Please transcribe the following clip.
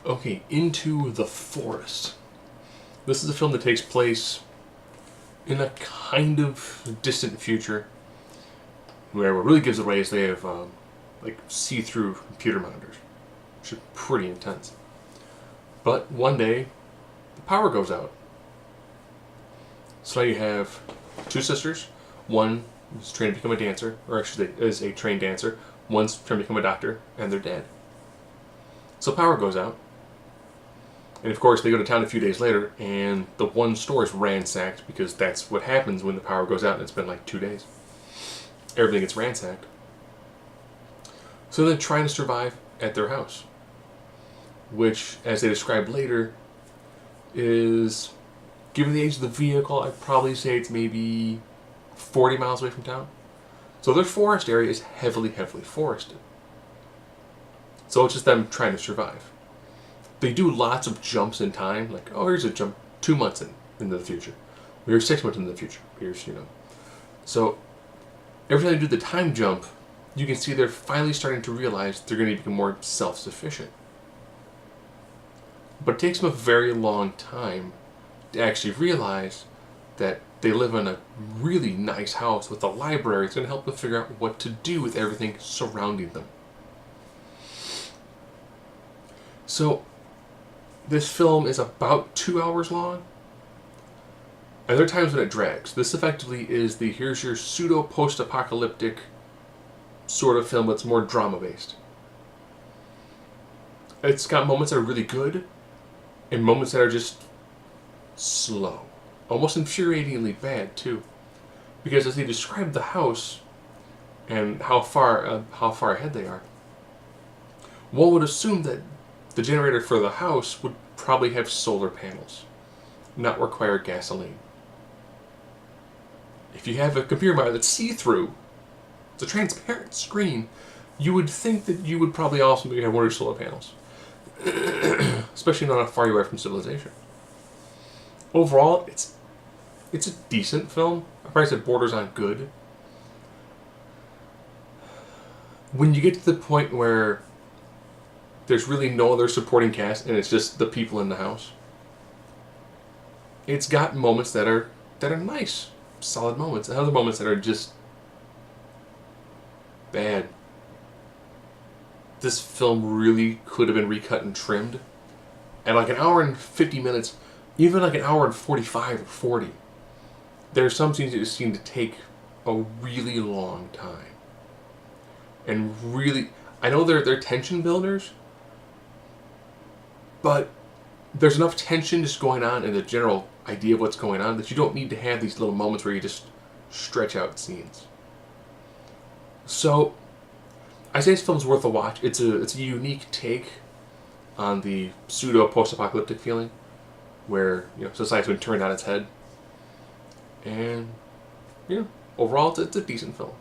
Okay, Into the Forest. This is a film that takes place in a kind of distant future, where what really gives it away is they have like see-through computer monitors, which are pretty intense. But one day, the power goes out. So now you have two sisters. One is trained to become a dancer, or actually is a trained dancer. One's trying to become a doctor, and they're dead. So power goes out. And of course, they go to town a few days later, and the one store is ransacked because that's what happens when the power goes out and it's been like 2 days. Everything gets ransacked. So they're trying to survive at their house, which, as they describe later, is, given the age of the vehicle, I'd probably say it's maybe 40 miles away from town. So their forest area is heavily, heavily forested. So it's just them trying to survive. They do lots of jumps in time, like, oh, here's a jump 2 months into the future. Here's 6 months into the future. Here's, So every time they do the time jump, you can see they're finally starting to realize they're going to become more self-sufficient. But it takes them a very long time to actually realize that they live in a really nice house with a library that's going to help them figure out what to do with everything surrounding them. So this film is about 2 hours long, and there are times when it drags. This effectively is here's your pseudo post-apocalyptic sort of film that's more drama-based. It's got moments that are really good, and moments that are just slow. Almost infuriatingly bad, too. Because as they describe the house and how far ahead they are, one would assume that the generator for the house would probably have solar panels, not require gasoline. If you have a computer monitor that's see-through, it's a transparent screen, you would think that you would probably also maybe have one of your solar panels. Especially not far away from civilization. Overall, it's a decent film. I probably said borders on good. When you get to the point where there's really no other supporting cast and it's just the people in the house, it's got moments that are nice, solid moments, and other moments that are just bad. This film really could have been recut and trimmed. At like an hour and 50 minutes, even like an hour and 45 or 40, there are some scenes that just seem to take a really long time. And really, I know they're tension builders, but there's enough tension just going on in the general idea of what's going on that you don't need to have these little moments where you just stretch out scenes. So I say this film's worth a watch. It's a unique take on the pseudo post-apocalyptic feeling, where society's been turned on its head, and overall it's a decent film.